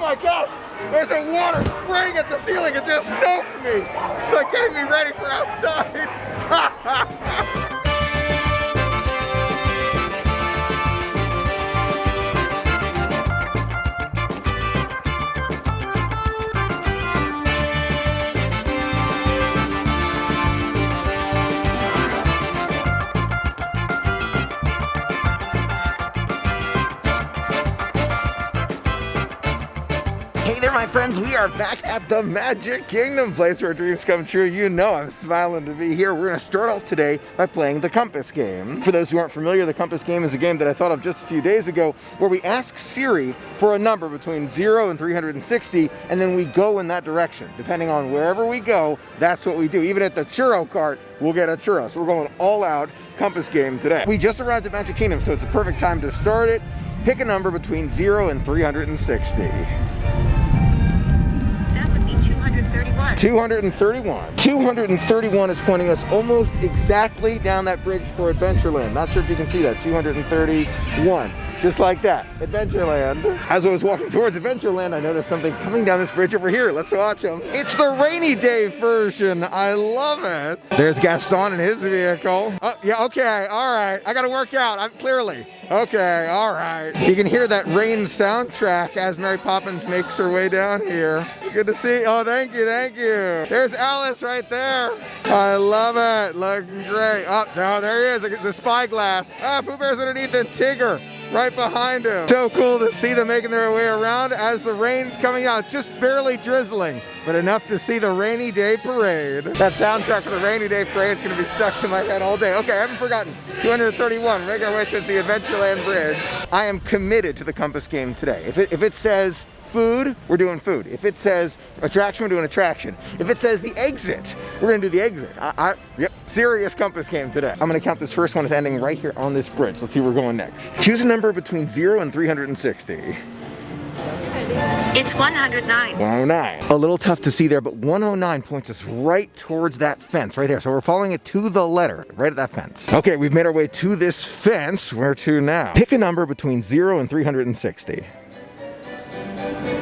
my gosh! There's a water spraying at the ceiling. It just soaked me. It's like getting me ready for outside. Hey there, my friends. We are back at the Magic Kingdom, place where dreams come true. You know I'm smiling to be here. We're going to start off today by playing the Compass game. For those who aren't familiar, the Compass game is a game that I thought of just a few days ago where we ask Siri for a number between 0 and 360, and then we go in that direction. Depending on wherever we go, that's what we do. Even at the churro cart, we'll get a churro. So we're going all out Compass game today. We just arrived at Magic Kingdom, so it's a perfect time to start it. Pick a number between 0 and 360. 231. 231 is pointing us almost exactly down that bridge for Adventureland. Not sure if you can see that. 231. Just like that. Adventureland. As I was walking towards Adventureland, I noticed something coming down this bridge over here. Let's watch them. It's the rainy day version. I love it. There's Gaston in his vehicle. Oh, yeah, okay. All right. I got to work out. I'm clearly. Okay, all right. You can hear that rain soundtrack as Mary Poppins makes her way down here. It's good to see. Oh, thank you, thank you. There's Alice right there. I love it. Looking great. Oh, no, there he is. The spyglass. Ah, Pooh Bear's underneath and Tigger right behind him. So cool to see them making their way around as the rain's coming out. It's just barely drizzling, but enough to see the rainy day parade. That soundtrack for the rainy day parade is going to be stuck in my head all day. Okay, I haven't forgotten. 231, make our way to the Adventureland Bridge. I am committed to the Compass game today. If it says food, we're doing food. If it says attraction, we're doing attraction. If it says the exit, we're gonna do the exit. Yep, serious Compass game today. I'm gonna count this first one as ending right here on this bridge. Let's see where we're going next. Choose a number between 0 and 360. It's 109. 109. A little tough to see there, but 109 points us right towards that fence right there. So we're following it to the letter, right at that fence. Okay, we've made our way to this fence. Where to now? Pick a number between 0 and 360.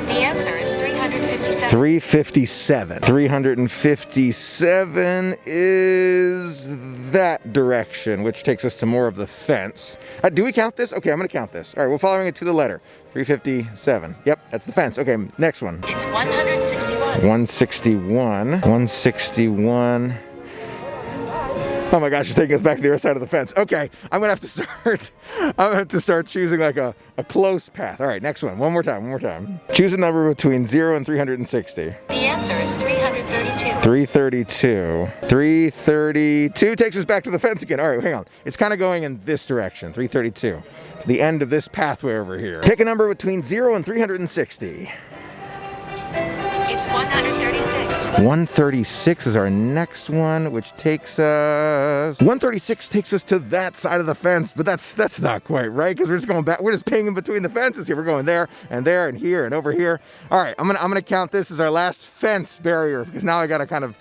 The answer is 357. 357. 357 is that direction, which takes us to more of the fence. Do we count this? Okay, I'm gonna count this. All right, we're following it to the letter. 357. Yep, that's the fence. Okay, next one. It's 161. 161. 161. Oh my gosh, it's taking us back to the other side of the fence. Okay, I'm gonna have to start choosing like a close path. All right, next one. One more time. Choose a number between 0 and 360. The answer is 332. 332. 332 takes us back to the fence again. All right, hang on. It's kind of going in this direction, 332. To the end of this pathway over here. Pick a number between 0 and 360. It's 136. 136 is our next one, which takes us... 136 takes us to that side of the fence, but that's not quite right, because we're just going back. We're just pinging between the fences here. We're going there and here and over here. All right, I'm gonna count this as our last fence barrier, because now I gotta kind of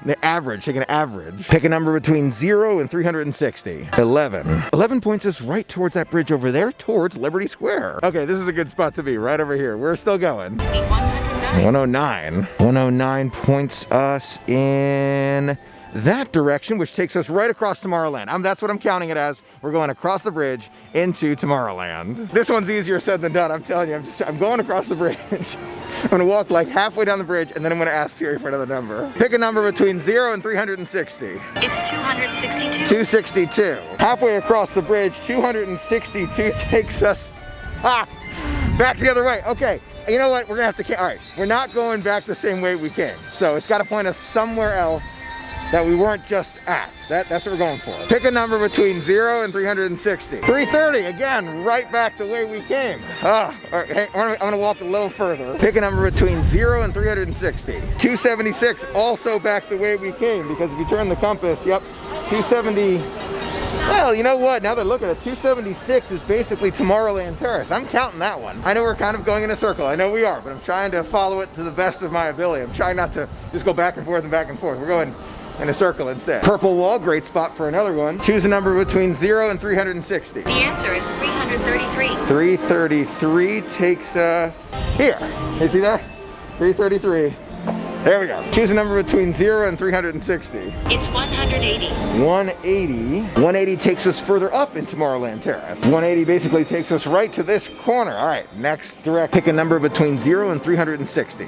take an average. Pick a number between 0 and 360. 11. 11 points us right towards that bridge over there, towards Liberty Square. Okay, this is a good spot to be, right over here. We're still going. 109. 109 points us in that direction, which takes us right across Tomorrowland. That's what I'm counting it as. We're going across the bridge into Tomorrowland. This one's easier said than done, I'm telling you. I'm going across the bridge. I'm gonna walk like halfway down the bridge, and then I'm gonna ask Siri for another number. Pick a number between 0 and 360. It's 262. 262. Halfway across the bridge, 262 takes us back the other way. Okay. You know what? We're gonna have to, all right, we're not going back the same way we came. So it's gotta point us somewhere else that we weren't just at. That's what we're going for. Pick a number between 0 and 360. 330, again, right back the way we came. All right, hey, I'm gonna walk a little further. Pick a number between 0 and 360. 276, also back the way we came, because if you turn the compass, yep, 270. Well, you know what? Now that I look at it, 276 is basically Tomorrowland Terrace. I'm counting that one. I know we're kind of going in a circle. I know we are, but I'm trying to follow it to the best of my ability. I'm trying not to just go back and forth and back and forth. We're going in a circle instead. Purple wall, great spot for another one. Choose a number between 0 and 360. The answer is 333. 333 takes us here. You see that? 333. There we go. Choose a number between 0 and 360. It's 180. 180. 180 takes us further up in Tomorrowland Terrace. 180 basically takes us right to this corner. All right, next direct. Pick a number between 0 and 360.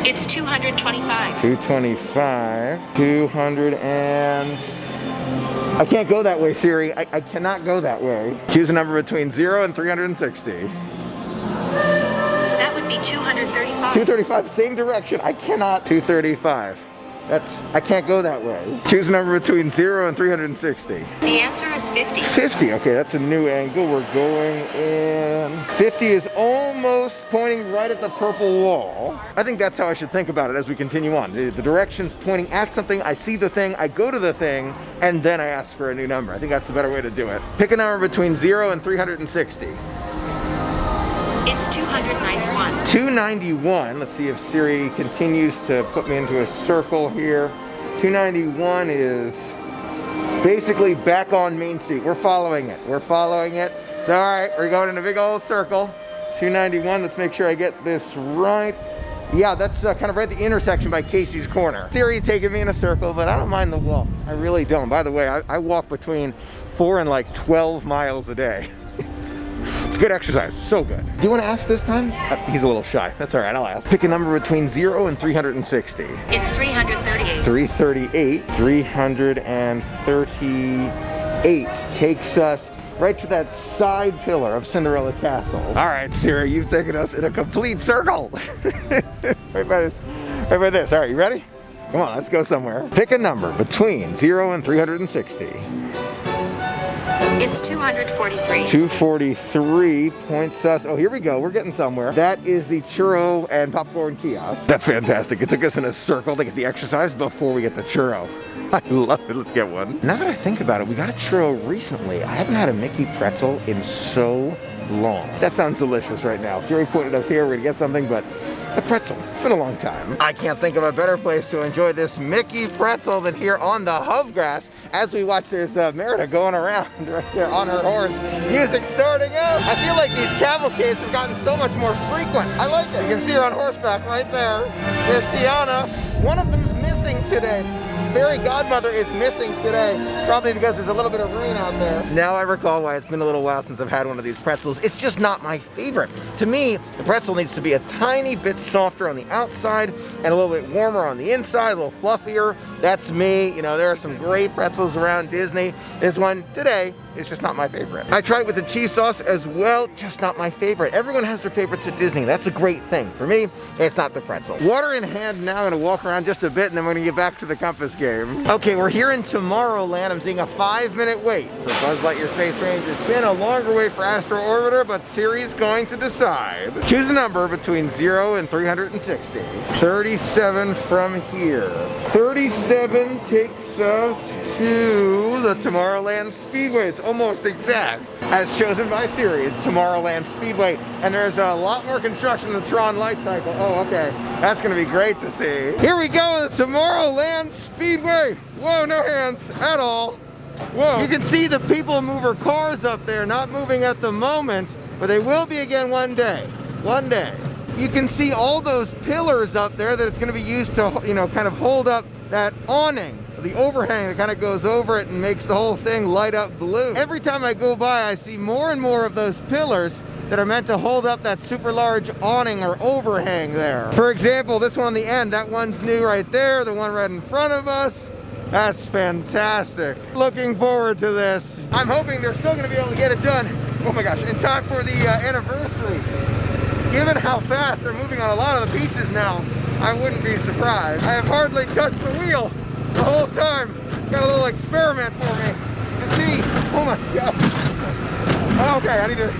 It's 225. 225. 200 and... I can't go that way, Siri. I cannot go that way. Choose a number between 0 and 360. That would be 235. 235, same direction. I cannot. 235. I can't go that way. Choose a number between 0 and 360. The answer is 50. 50, okay, that's a new angle. We're going in. 50 is almost pointing right at the purple wall. I think that's how I should think about it as we continue on. The direction's pointing at something, I see the thing, I go to the thing, and then I ask for a new number. I think that's the better way to do it. Pick a number between 0 and 360. It's 291. 291. Let's see if Siri continues to put me into a circle here. 291 is basically back on Main Street. We're following it. We're following it. It's all right. We're going in a big old circle. 291. Let's make sure I get this right. Yeah, that's kind of right at the intersection by Casey's Corner. Siri taking me in a circle, but I don't mind the walk. I really don't. By the way, I walk between 4 and like 12 miles a day. It's good exercise, so good. Do you want to ask this time? He's a little shy. That's all right, I'll ask. Pick a number between 0 and 360. It's 338. 338. 338 takes us right to that side pillar of Cinderella Castle. All right, Siri, you've taken us in a complete circle. Right by this. All right, you ready? Come on, let's go somewhere. Pick a number between 0 and 360. It's 243. 243 points us. Oh, here we go. We're getting somewhere. That is the churro and popcorn kiosk. That's fantastic. It took us in a circle to get the exercise before we get the churro. I love it. Let's get one. Now that I think about it, we got a churro recently. I haven't had a Mickey pretzel in so long. That sounds delicious right now. Siri pointed us here. We're gonna get something, but a pretzel. It's been a long time. I can't think of a better place to enjoy this Mickey pretzel than here on the Hove Grass as we watch there's Merida going around right there on her horse. Music starting up. I feel like these cavalcades have gotten so much more frequent. I like it. You can see her on horseback right there. There's Tiana. One of them's missing today. Fairy Godmother is missing today, probably because there's a little bit of rain out there. Now I recall why it's been a little while since I've had one of these pretzels. It's just not my favorite. To me, the pretzel needs to be a tiny bit softer on the outside and a little bit warmer on the inside, a little fluffier. That's me. You know, there are some great pretzels around Disney. This one today is just not my favorite. I tried it with the cheese sauce as well, just not my favorite. Everyone has their favorites at Disney. That's a great thing. For me, it's not the pretzel. Water in hand now, I'm gonna walk around just a bit and then we're gonna get back to the Compass game. Okay, we're here in Tomorrowland. I'm seeing a 5-minute wait for Buzz Lightyear Space Ranger. It's been a longer wait for Astro Orbiter, but Siri's going to decide. Choose a number between 0 and 360. 37 from here. 37 takes us to the Tomorrowland Speedway. It's almost exact. As chosen by Siri, it's Tomorrowland Speedway. And there's a lot more construction in the Tron light cycle. Oh, okay. That's gonna be great to see. Here we go, the Tomorrowland Speedway. Whoa, no hands at all. Whoa. You can see the people mover cars up there, not moving at the moment, but they will be again one day. One day. You can see all those pillars up there that it's gonna be used to, you know, kind of hold up that awning. The overhang that kind of goes over it and makes the whole thing light up blue. Every time I go by, I see more and more of those pillars that are meant to hold up that super large awning or overhang there. For example, this one on the end, that one's new right there, the one right in front of us. That's fantastic. Looking forward to this. I'm hoping they're still gonna be able to get it done, oh my gosh, in time for the anniversary. Given how fast they're moving on a lot of the pieces now, I wouldn't be surprised. I have hardly touched the wheel the whole time. Got a little experiment for me to see. Oh my God. Okay, I need to.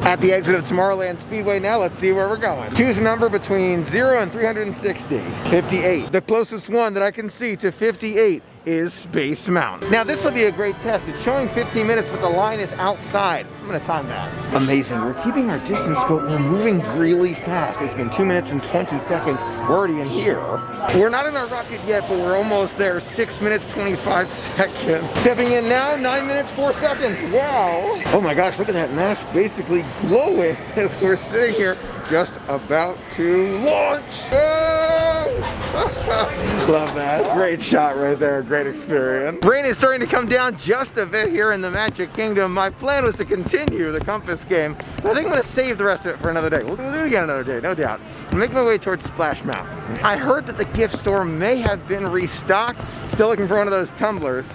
At the exit of Tomorrowland Speedway now, let's see where we're going. Choose a number between 0 and 360. 58. The closest one that I can see to 58 is Space Mountain. Now this will be a great test. It's showing 15 minutes, but the line is outside. I'm gonna time that. Amazing, we're keeping our distance, but we're moving really fast. It's been 2 minutes and 20 seconds. We're already in here. We're not in our rocket yet, but we're almost there. 6 minutes, 25 seconds. Stepping in now, 9 minutes, 4 seconds. Wow. Oh my gosh, look at that mask basically glowing as we're sitting here just about to launch. Love that. Great shot right there. Great experience. Rain is starting to come down just a bit here in the Magic Kingdom. My plan was to continue the Compass game, but I think I'm going to save the rest of it for another day. We'll do it again another day, no doubt. I'll make my way towards Splash Mountain. I heard that the gift store may have been restocked. Still looking for one of those tumblers.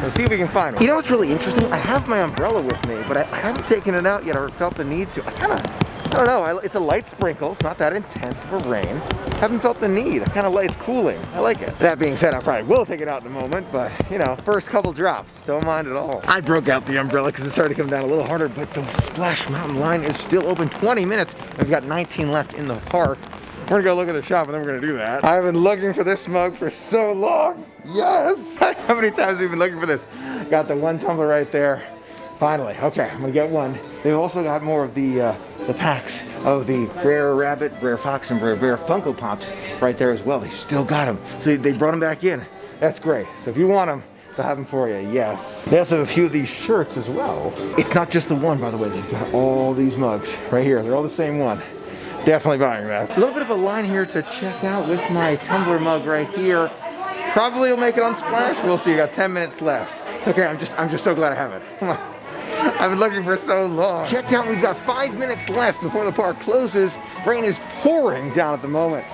We'll see if we can find one. You know what's really interesting? I have my umbrella with me, but I haven't taken it out yet or felt the need to. I don't know, it's a light sprinkle. It's not that intense for rain. Haven't felt the need. It's cooling. I like it. That being said, I probably will take it out in a moment, but you know, first couple drops, don't mind at all. I broke out the umbrella because it started to come down a little harder, but the Splash Mountain line is still open. 20 minutes. We've got 19 left in the park. We're gonna go look at the shop and then we're gonna do that. I've been looking for this mug for so long. Yes! How many times have we been looking for this? Got the one tumbler right there. Finally, okay, I'm gonna get one. They've also got more of the packs of the Rare Rabbit, Rare Fox, and Rare Funko Pops right there as well. They still got them. So they brought them back in. That's great. So if you want them, they'll have them for you, yes. They also have a few of these shirts as well. It's not just the one, by the way. They've got all these mugs right here. They're all the same one. Definitely buying that. A little bit of a line here to check out with my tumbler mug right here. Probably will make it on Splash. We'll see. Got 10 minutes left. It's okay. I'm just so glad I have it. Come on. I've been looking for so long. Checked out, we've got 5 minutes left before the park closes. Rain is pouring down at the moment.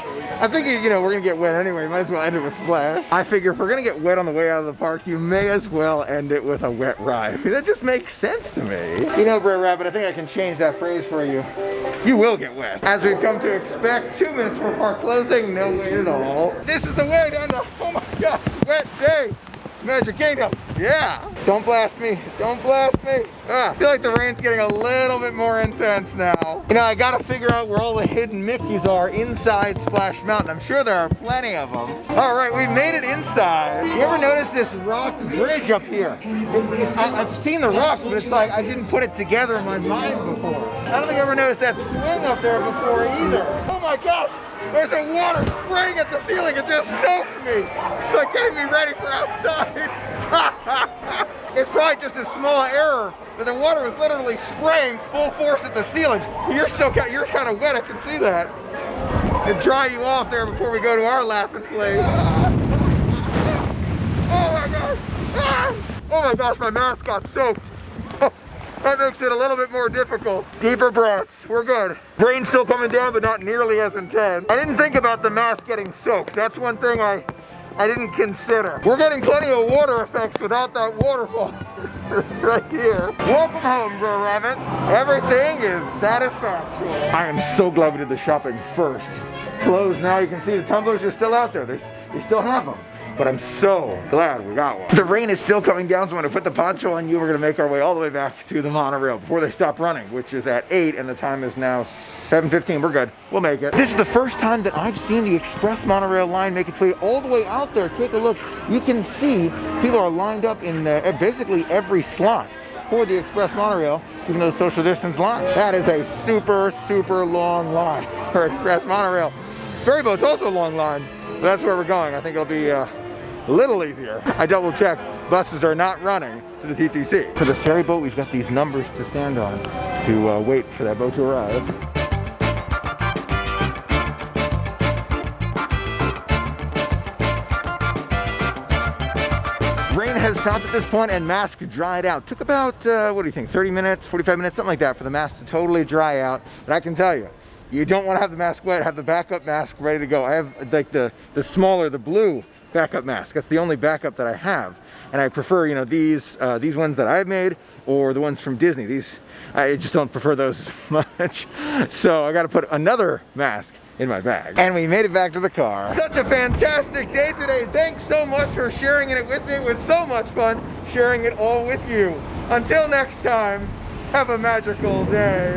I figure, you know, we're gonna get wet anyway. Might as well end it with Splash. I figure if we're gonna get wet on the way out of the park, you may as well end it with a wet ride. I mean, that just makes sense to me. You know, Brer Rabbit, I think I can change that phrase for you. You will get wet. As we've come to expect, 2 minutes before park closing, no wait at all. This is the way down to, oh my God, wet day. Magic Kingdom, yeah. Don't blast me, don't blast me. I feel like the rain's getting a little bit more intense now. You know, I gotta figure out where all the hidden Mickeys are inside Splash Mountain. I'm sure there are plenty of them. All right, we made it inside. You ever notice this rock bridge up here? I've seen the rocks, but it's like I didn't put it together in my mind before. I don't think I ever noticed that swing up there before either. Oh my gosh. There's a water spraying at the ceiling. It just soaked me. It's like getting me ready for outside. It's probably just a small error, but the water was literally spraying full force at the ceiling. You're kind of wet, I can see that. And dry you off there before we go to our laughing place. Oh my gosh. Oh my gosh, my mask got soaked. That makes it a little bit more difficult. Deeper breaths, we're good. Rain's still coming down, but not nearly as intense. I didn't think about the mask getting soaked. That's one thing I didn't consider. We're getting plenty of water effects without that waterfall right here. Welcome home, Brer Rabbit. Everything is satisfactory. I am so glad we did the shopping first. Closed now, you can see the tumblers are still out there. They still have them. But I'm so glad we got one. The rain is still coming down, so I'm gonna put the poncho on you. We're gonna make our way all the way back to the monorail before they stop running, which is at 8, and the time is now 7:15. We're good, we'll make it. This is the first time that I've seen the express monorail line make its way all the way out there. Take a look, you can see people are lined up in basically every slot for the express monorail, even though social distance line. That is a super, super long line for express monorail. Ferry boat's also a long line, but that's where we're going. I think it'll be a little easier. I double checked, buses are not running to the TTC. For the ferry boat, we've got these numbers to stand on to wait for that boat to arrive. Rain has stopped at this point and mask dried out. Took about, what do you think, 30 minutes, 45 minutes, something like that for the mask to totally dry out. But I can tell you, you don't want to have the mask wet, have the backup mask ready to go. I have like the smaller, the blue backup mask. That's the only backup that I have. And I prefer, you know, these ones that I've made or the ones from Disney. These, I just don't prefer those as much. So I got to put another mask in my bag. And we made it back to the car. Such a fantastic day today. Thanks so much for sharing it with me. It was so much fun sharing it all with you. Until next time, have a magical day.